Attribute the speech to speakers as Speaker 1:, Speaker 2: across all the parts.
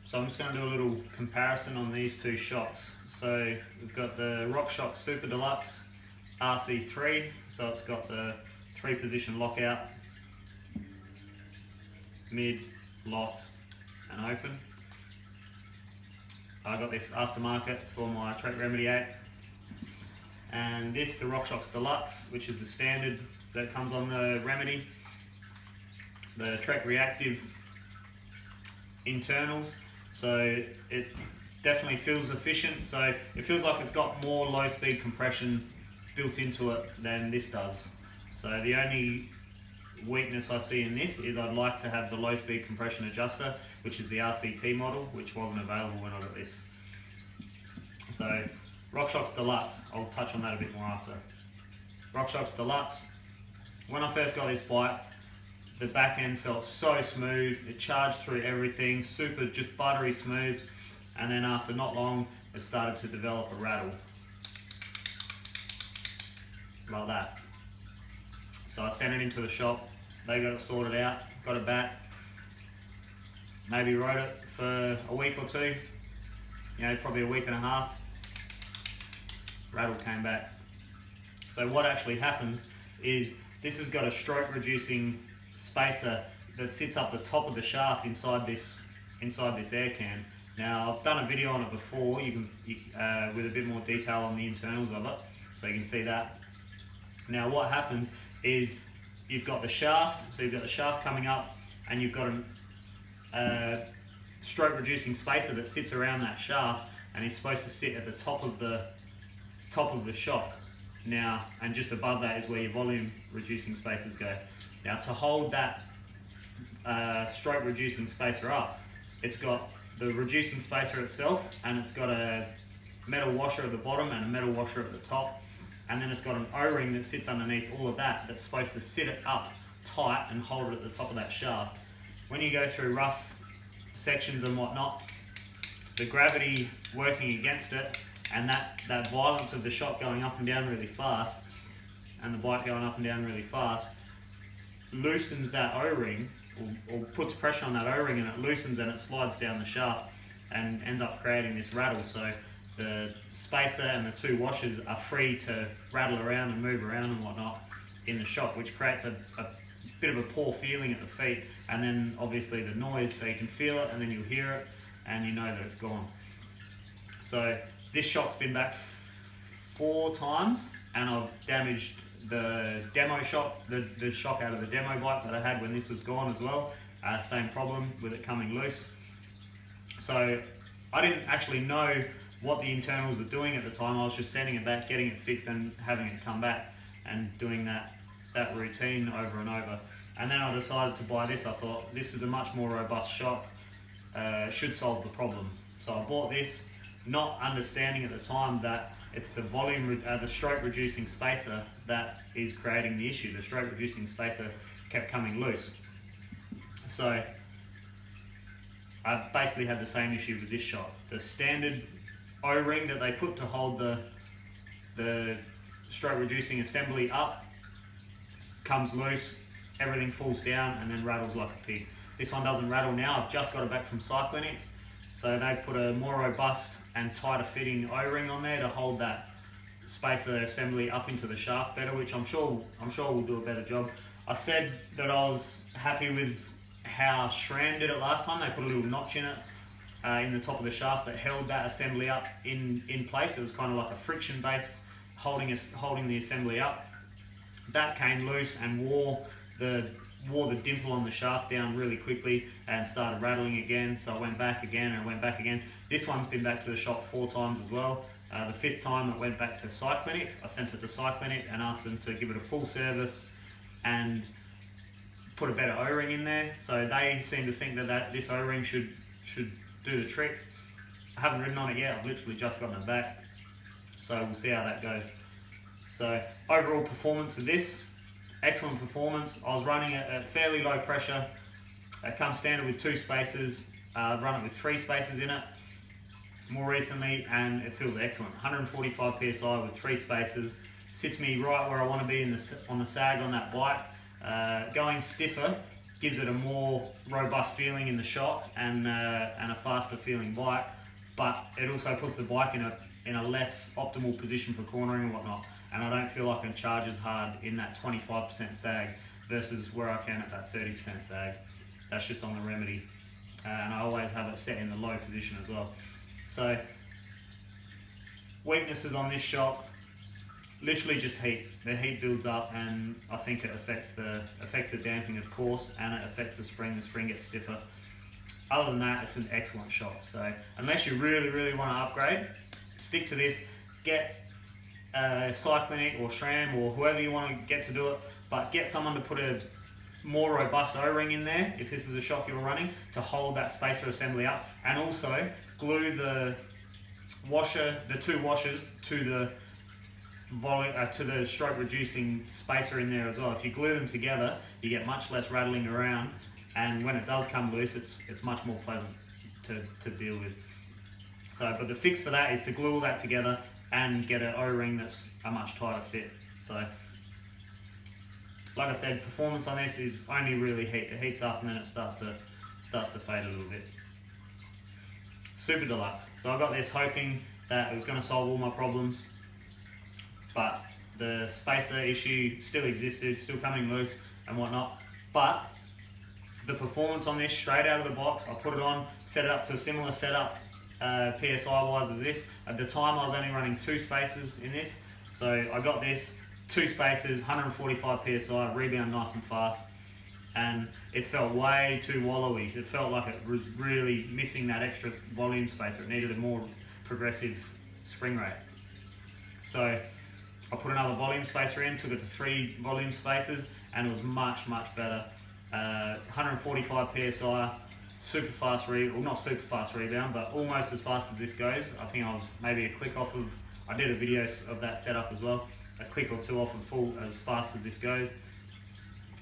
Speaker 1: So I'm just going to do a little comparison on these two shocks. So we've got the Rockshox Super Deluxe RC3, so it's got the 3-position lockout, mid, locked and open. I got this aftermarket for my Trek Remedy 8. And this, the Rockshox Deluxe, which is the standard that comes on the Remedy. The Trek Reactive internals, so it definitely feels efficient. So it feels like it's got more low-speed compression built into it than this does. So the only weakness I see in this is I'd like to have the low-speed compression adjuster, which is the RCT model, which wasn't available when I got this. So Rockshox Deluxe, I'll touch on that a bit more after. Rockshox Deluxe, when I first got this bike, the back end felt so smooth, it charged through everything, super just buttery smooth, and then after not long, it started to develop a rattle. Like that. So I sent it into the shop, they got it sorted out, got it back, maybe rode it for a week or two, probably a week and a half, rattle came back. So what actually happens is this has got a stroke reducing spacer that sits up the top of the shaft inside this air can. Now I've done a video on it before, with a bit more detail on the internals of it, so you can see that. Now what happens is you've got the shaft, so you've got the shaft coming up, and you've got a stroke reducing spacer that sits around that shaft, and is supposed to sit at the top of the shock. Now, and just above that is where your volume reducing spacers go. Now to hold that stroke reducing spacer up, it's got the reducing spacer itself, and it's got a metal washer at the bottom and a metal washer at the top, and then it's got an O-ring that sits underneath all of that that's supposed to sit it up tight and hold it at the top of that shaft. When you go through rough sections and whatnot, the gravity working against it and that violence of the shock going up and down really fast, and the bike going up and down really fast, loosens that O-ring, or puts pressure on that O-ring, and it loosens and it slides down the shaft and ends up creating this rattle. So the spacer and the two washers are free to rattle around and move around and whatnot in the shock, which creates a bit of a poor feeling at the feet, and then obviously the noise, so you can feel it and then you'll hear it and you know that it's gone. So this shock's been back 4 times, and I've damaged the demo shock, the shock out of the demo bike that I had when this was gone as well. Same problem with it coming loose. So I didn't actually know what the internals were doing at the time. I was just sending it back, getting it fixed and having it come back and doing that routine over and over. And then I decided to buy this. I thought this is a much more robust shock, should solve the problem. So I bought this, not understanding at the time that it's the volume, the stroke reducing spacer that is creating the issue. The stroke reducing spacer kept coming loose. So I basically had the same issue with this shock. The standard O-ring that they put to hold the stroke reducing assembly up comes loose, everything falls down and then rattles like a pig. This one doesn't rattle now. I've just got it back from Cyclinic, so they've put a more robust and tighter fitting O-ring on there to hold that spacer assembly up into the shaft better, which I'm sure will do a better job. I said that I was happy with how SRAM did it last time. They put a little notch in it in the top of the shaft that held that assembly up in place. It was kind of like a friction based holding the assembly up. That came loose and wore the dimple on the shaft down really quickly and started rattling again. So I went back again and went back again. This one's been back to the shop 4 times as well. The 5th time it went back to Cyclinic. I sent it to Cyclinic and asked them to give it a full service and put a better O-ring in there. So they seem to think that this O-ring should do the trick. I haven't ridden on it yet. I've literally just gotten it back. So we'll see how that goes. So overall performance with this, excellent performance. I was running it at fairly low pressure. It comes standard with 2 spacers. I've run it with 3 spacers in it more recently, and it feels excellent. 145 psi with 3 spacers. Sits me right where I want to be on the sag on that bike. Going stiffer gives it a more robust feeling in the shock and a faster feeling bike, but it also puts the bike in a less optimal position for cornering and whatnot, and I don't feel like it charges hard in that 25% sag versus where I can at that 30% sag. That's just on the Remedy, and I always have it set in the low position as well. So weaknesses on this shock, literally just heat. The heat builds up, and I think it affects the damping, of course, and it affects the spring. The spring gets stiffer. Other than that, it's an excellent shock. So unless you really want to upgrade, stick to this. Get Cyclinic or SRAM or whoever you want to get to do it, but get someone to put a more robust O-ring in there if this is a shock you're running to hold that spacer assembly up, and also glue the two washers to the stroke reducing spacer in there as well. If you glue them together, you get much less rattling around, and when it does come loose, it's much more pleasant to deal with. So, but the fix for that is to glue all that together and get an O-ring that's a much tighter fit. So, like I said, performance on this is only really heat. It heats up and then it starts to fade a little bit. Super Deluxe. So I got this hoping that it was going to solve all my problems, but the spacer issue still existed, still coming loose and whatnot. But the performance on this straight out of the box, I put it on, set it up to a similar setup PSI wise as this. At the time I was only running 2 spacers in this, so I got this 2 spacers, 145 PSI, rebound nice and fast, and it felt way too wallowy. It felt like it was really missing that extra volume spacer. It needed a more progressive spring rate. So I put another volume spacer in, took it to 3 volume spacers, and it was much better. 145 PSI, super fast not super fast rebound, but almost as fast as this goes. I think I was maybe a click off of, I did a video of that setup as well, a click or 2 off of full as fast as this goes.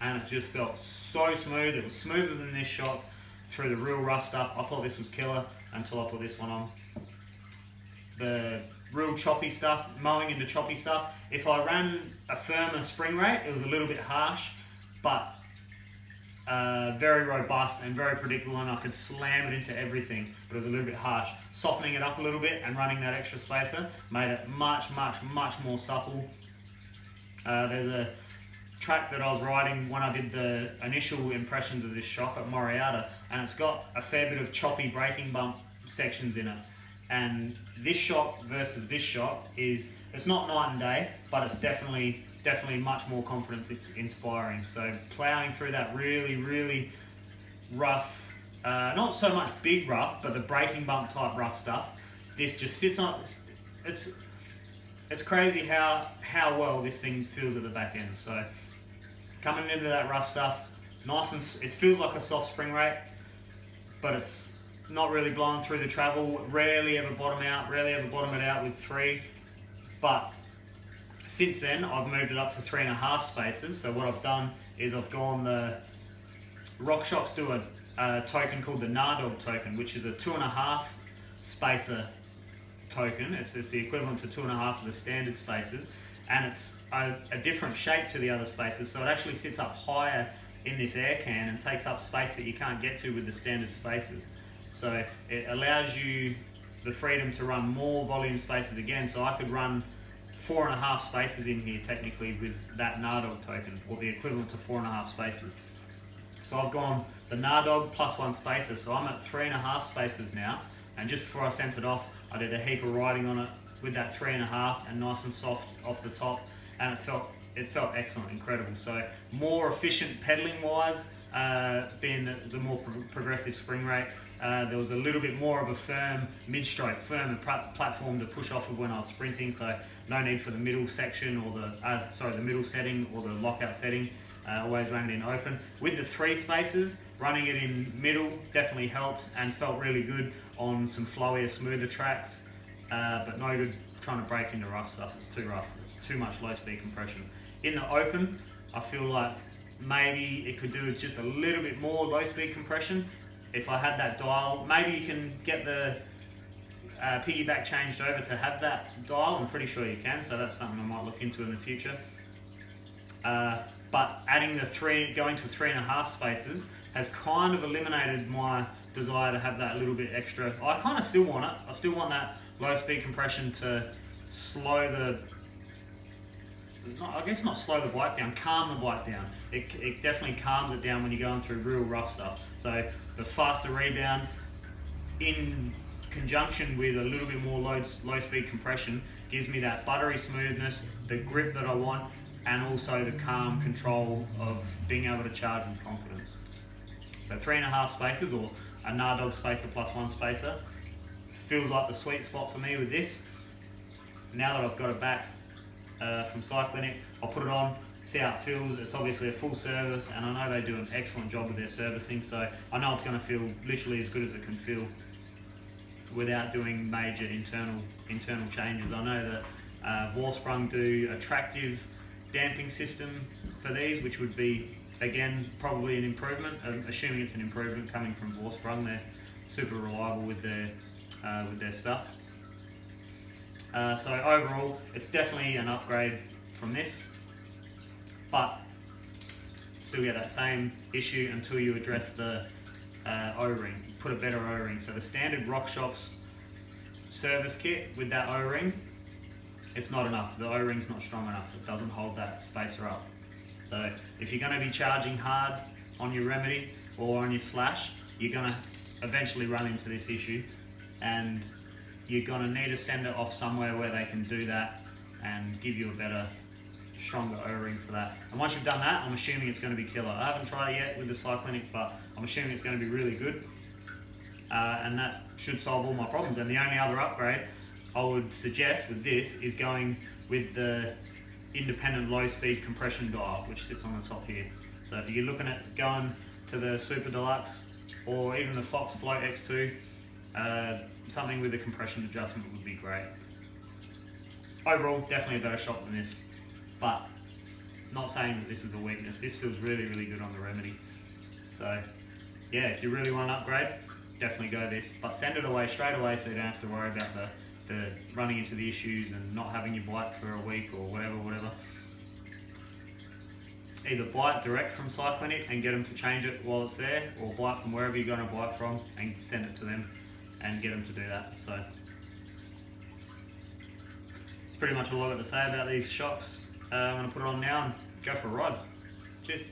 Speaker 1: And it just felt so smooth. It was smoother than this shock through the real rough stuff. I thought this was killer until I put this one on. The real choppy stuff, mowing into choppy stuff, if I ran a firmer spring rate, it was a little bit harsh, but very robust and very predictable, and I could slam it into everything, but it was a little bit harsh. Softening it up a little bit and running that extra spacer made it much more supple. There's a track that I was riding when I did the initial impressions of this shock at Moriata, and it's got a fair bit of choppy braking bump sections in it. And this shock versus this shock it's not night and day, but it's definitely much more confidence inspiring. So ploughing through that really rough, not so much big rough, but the braking bump type rough stuff, this just sits on. It's crazy how well this thing feels at the back end. So coming into that rough stuff, nice, and it feels like a soft spring rate, but it's not really blowing through the travel. Rarely ever bottom it out with 3. But since then, I've moved it up to 3.5 spacers. So what I've done is I've gone the Rockshox do a token called the Nardog token, which is a 2.5 spacer token. It's the equivalent to 2.5 of the standard spacers, and it's a different shape to the other spacers. So it actually sits up higher in this air can and takes up space that you can't get to with the standard spacers. So it allows you the freedom to run more volume spacers again. So I could run 4.5 spacers in here technically with that Nardog token, or the equivalent to 4.5 spacers. So I've gone the Nardog plus 1 spacer, so I'm at 3.5 spacers now. And just before I sent it off, I did a heap of riding on it with that 3.5 and nice and soft off the top, and it felt excellent, incredible. So more efficient pedaling wise, being that it's a more progressive spring rate. There was a little bit more of a firm mid-stroke, firm platform to push off of when I was sprinting, so no need for the middle section or the middle setting or the lockout setting. Always ran it in open. With the 3 spacers, running it in middle definitely helped and felt really good on some flowier, smoother tracks, but no good trying to break into rough stuff. It's too rough. It's too much low-speed compression. In the open, I feel like maybe it could do with just a little bit more low-speed compression. If I had that dial, maybe you can get the piggyback changed over to have that dial. I'm pretty sure you can, so that's something I might look into in the future. But but adding going to 3.5 spaces has kind of eliminated my desire to have that little bit extra. I kind of still want it. I still want that low speed compression to slow I guess not slow the bike down, calm the bike down. It definitely calms it down when you're going through real rough stuff. So the faster rebound in conjunction with a little bit more low speed compression gives me that buttery smoothness, the grip that I want, and also the calm control of being able to charge with confidence. So 3.5 spaces, or a Nardog spacer plus 1 spacer, feels like the sweet spot for me with this. Now that I've got it back from Cyclinic, I'll put it on, see how it feels. It's obviously a full service, and I know they do an excellent job with their servicing, so I know it's going to feel literally as good as it can feel without doing major internal changes. I know that Vorsprung do a tractive damping system for these, which would be, again, probably an improvement, assuming it's an improvement coming from Vorsprung. They're super reliable with their stuff. So overall, it's definitely an upgrade from this, but still get that same issue until you address the O-ring. Put a better O-ring. So the standard Rockshox service kit with that O-ring, it's not enough. The O-ring's not strong enough. It doesn't hold that spacer up. So if you're going to be charging hard on your Remedy or on your Slash, you're going to eventually run into this issue, and you're going to need to send it off somewhere where they can do that and give you a better, stronger O-ring for that. And once you've done that, I'm assuming it's going to be killer. I haven't tried it yet with the Cyclinic, but I'm assuming it's going to be really good. And that should solve all my problems. And the only other upgrade I would suggest with this is going with the independent low speed compression dial, which sits on the top here. So if you're looking at going to the Super Deluxe or even the Fox Float X2, something with a compression adjustment would be great. Overall, definitely a better shot than this, but not saying that this is a weakness. This feels really, really good on the Remedy. So yeah, if you really want an upgrade, definitely go this, but send it away straight away so you don't have to worry about the running into the issues and not having your bike for a week or whatever. Either buy it direct from Cyclinic and get them to change it while it's there, or buy it from wherever you're going to buy it from and send it to them and get them to do that. So it's pretty much all I've got to say about these shocks. I'm going to put it on now and go for a ride. Cheers.